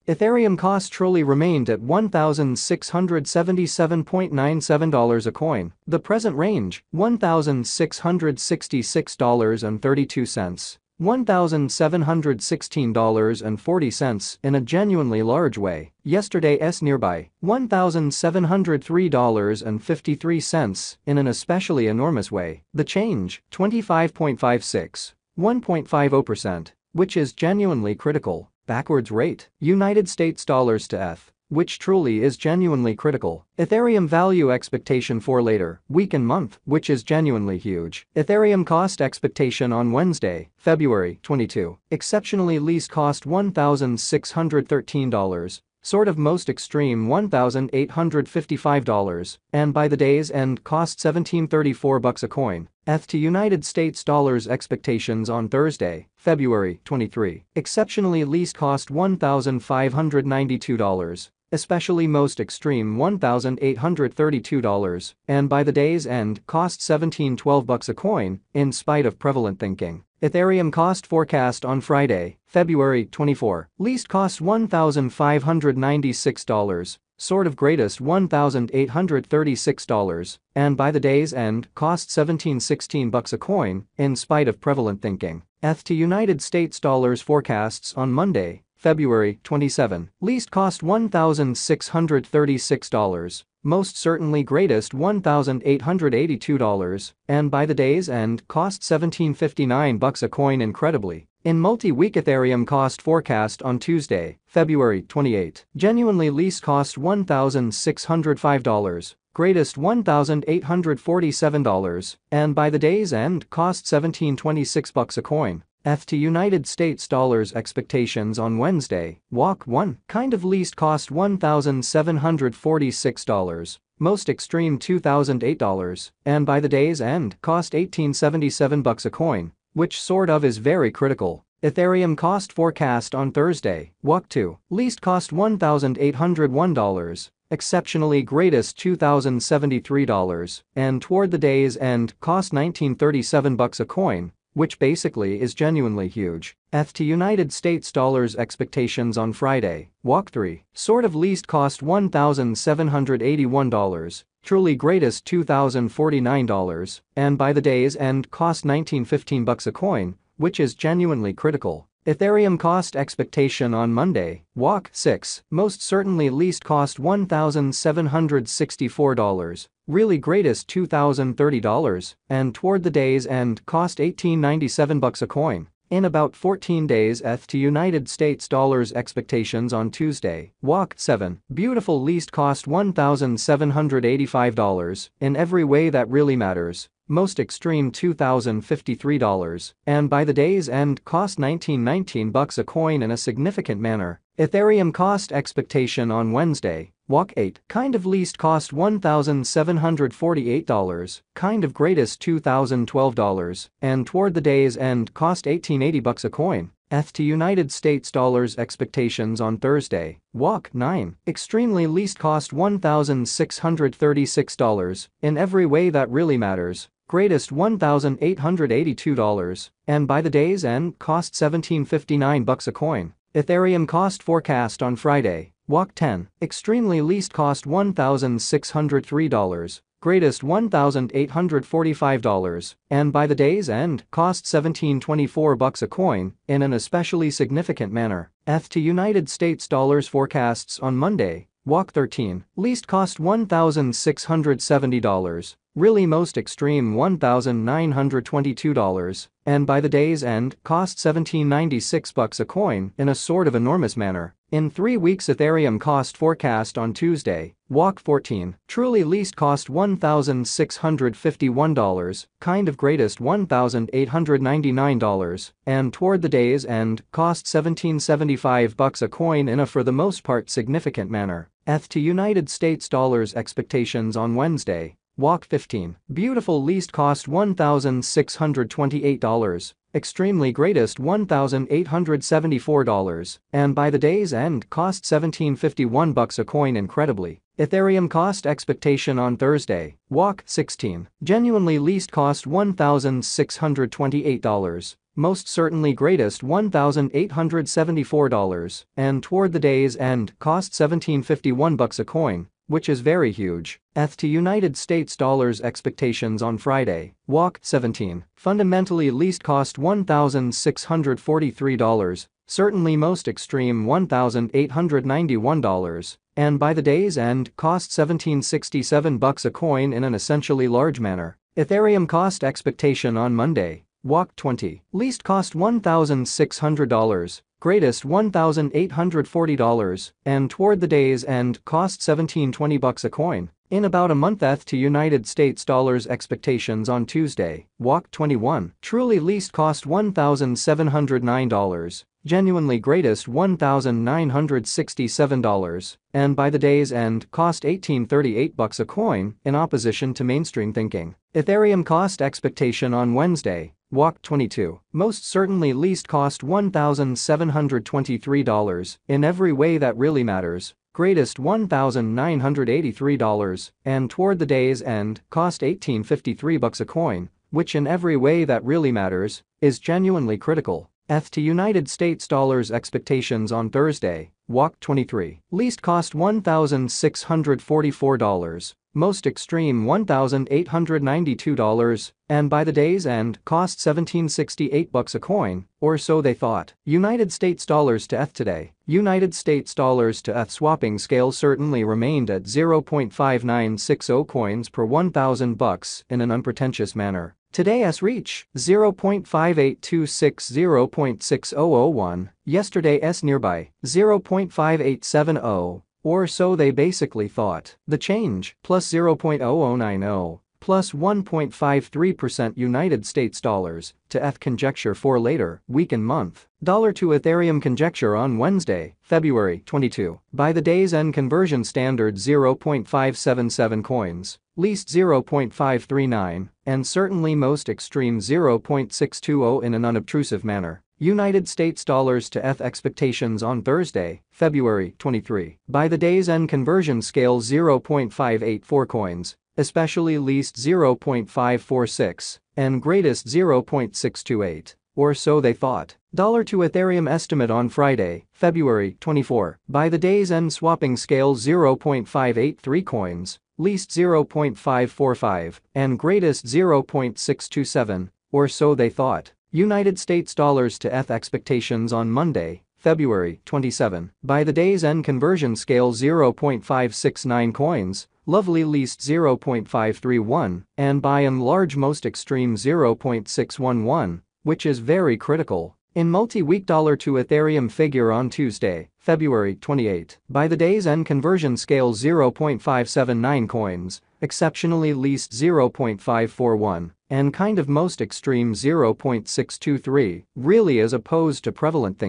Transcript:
Ethereum cost truly remained at $1,677.97 a coin. The present range, $1,666.32. $1,716.40 in a genuinely large way. Yesterday's nearby, $1,703.53 in an especially enormous way. The change, 25.56, 1.50%, which is genuinely critical. Backwards rate, United States dollars to ETH, which truly is genuinely critical. Ethereum value expectation for later week and month, which is genuinely huge. Ethereum cost expectation on Wednesday, February 22. Exceptionally least cost $1,613. Sort of most extreme $1,855, and by the day's end cost $17.34 a coin. ETH to United States dollars expectations on Thursday, February 23. Exceptionally least cost $1,592. Especially most extreme $1,832, and by the day's end cost $17.12 a coin, in spite of prevalent thinking. Ethereum cost forecast on Friday, February 24. Least cost $1,596, sort of greatest $1,836, and by the day's end cost $17.16 a coin, in spite of prevalent thinking. ETH to United States dollars forecasts on Monday, February 27. Least cost $1,636, most certainly greatest $1,882, and by the day's end cost $17.59 a coin incredibly. In multi-week Ethereum cost forecast on Tuesday, February 28. Genuinely least cost $1,605, greatest $1,847, and by the day's end cost $17.26 a coin. ETH to United States dollars expectations on Wednesday, walk 1, kind of least cost $1,746, most extreme $2,008, and by the day's end cost $18.77 a coin, which sort of is very critical. Ethereum cost forecast on Thursday, walk 2, least cost $1,801, exceptionally greatest $2,073, and toward the day's end cost $19.37 a coin, which basically is genuinely huge. ETH to United States dollars expectations on Friday, walk 3, sort of least cost $1,781, truly greatest $2,049, and by the day's end cost $19.15 a coin, which is genuinely critical. Ethereum cost expectation on Monday, walk 6, most certainly least cost $1,764, really greatest $2,030, and toward the day's end cost $18.97 a coin. In about 14 days ETH to United States dollars expectations on Tuesday, walk 7, beautiful least cost $1,785, in every way that really matters. Most extreme $2,053, and by the day's end cost $19.19 a coin in a significant manner. Ethereum cost expectation on Wednesday, walk 8, kind of least cost $1,748, kind of greatest $2,012, and toward the day's end cost $18.80 a coin. ETH to United States dollars expectations on Thursday, walk 9, extremely least cost $1,636, in every way that really matters. Greatest $1,882, and by the day's end cost $17.59 a coin. Ethereum cost forecast on Friday, walk 10, extremely least cost $1,603, greatest $1,845, and by the day's end cost $17.24 a coin, in an especially significant manner. ETH to United States dollars forecasts on Monday, walk 13, least cost $1,670, really most extreme $1,922, and by the day's end cost $17.96 a coin in a sort of enormous manner. In 3 weeks Ethereum cost forecast on Tuesday, walk 14, truly least cost $1,651, kind of greatest $1,899, and toward the day's end cost $17.75 a coin in a for the most part significant manner. ETH to United States dollars expectations on Wednesday, walk 15, beautiful least cost $1,628, extremely greatest $1,874, and by the day's end cost $17.51 a coin incredibly. Ethereum cost expectation on Thursday, walk 16, genuinely least cost $1,628, most certainly greatest $1,874, and toward the day's end cost $17.51 a coin, which is very huge. ETH to United States dollars expectations on Friday, walk 17, fundamentally least cost $1,643, certainly most extreme $1,891, and by the day's end cost $17.67 a coin in an essentially large manner. Ethereum cost expectation on Monday, walk 20, least cost $1,600, greatest $1,840, and toward the day's end cost $17.20 a coin. In about a month. ETH to United States dollars expectations on Tuesday, walk 21, truly least cost $1,709, genuinely greatest $1,967, and by the day's end cost $18.38 a coin in opposition to mainstream thinking. Ethereum cost expectation on Wednesday, walk 22, most certainly least cost $1,723 in every way that really matters, greatest $1,983, and toward the day's end cost $18.53 a coin, which in every way that really matters is genuinely critical. ETH to United States dollars expectations on Thursday, walk 23, least cost $1,644, most extreme $1,892, and by the day's end cost $17.68 a coin, or so they thought. United States dollars to ETH today. United States dollars to ETH swapping scale certainly remained at 0.5960 coins per $1,000 in an unpretentious manner. Today's reach, 0.58260.6001, yesterday's nearby, 0.5870, or so they basically thought. The change, plus 0.0090, plus 1.53% United States dollars to ETH conjecture for later week and month. Dollar to Ethereum conjecture on Wednesday, February 22. By the day's end conversion standard 0.577 coins, least 0.539, and certainly most extreme 0.620 in an unobtrusive manner. United States dollars to ETH expectations on Thursday, February 23. By the day's end conversion scale 0.584 coins, especially least 0.546, and greatest 0.628, or so they thought. Dollar to Ethereum estimate on Friday, February 24. By the day's end swapping scale 0.583 coins, least 0.545, and greatest 0.627, or so they thought. United States dollars to ETH expectations on Monday, February 27. By the day's end conversion scale 0.569 coins, lovely least 0.531, and by and large most extreme 0.611, which is very critical. In multi-week dollar to Ethereum figure on Tuesday, February 28. By the day's end conversion scale 0.579 coins, exceptionally least 0.541, and kind of most extreme 0.623, really as opposed to prevalent things.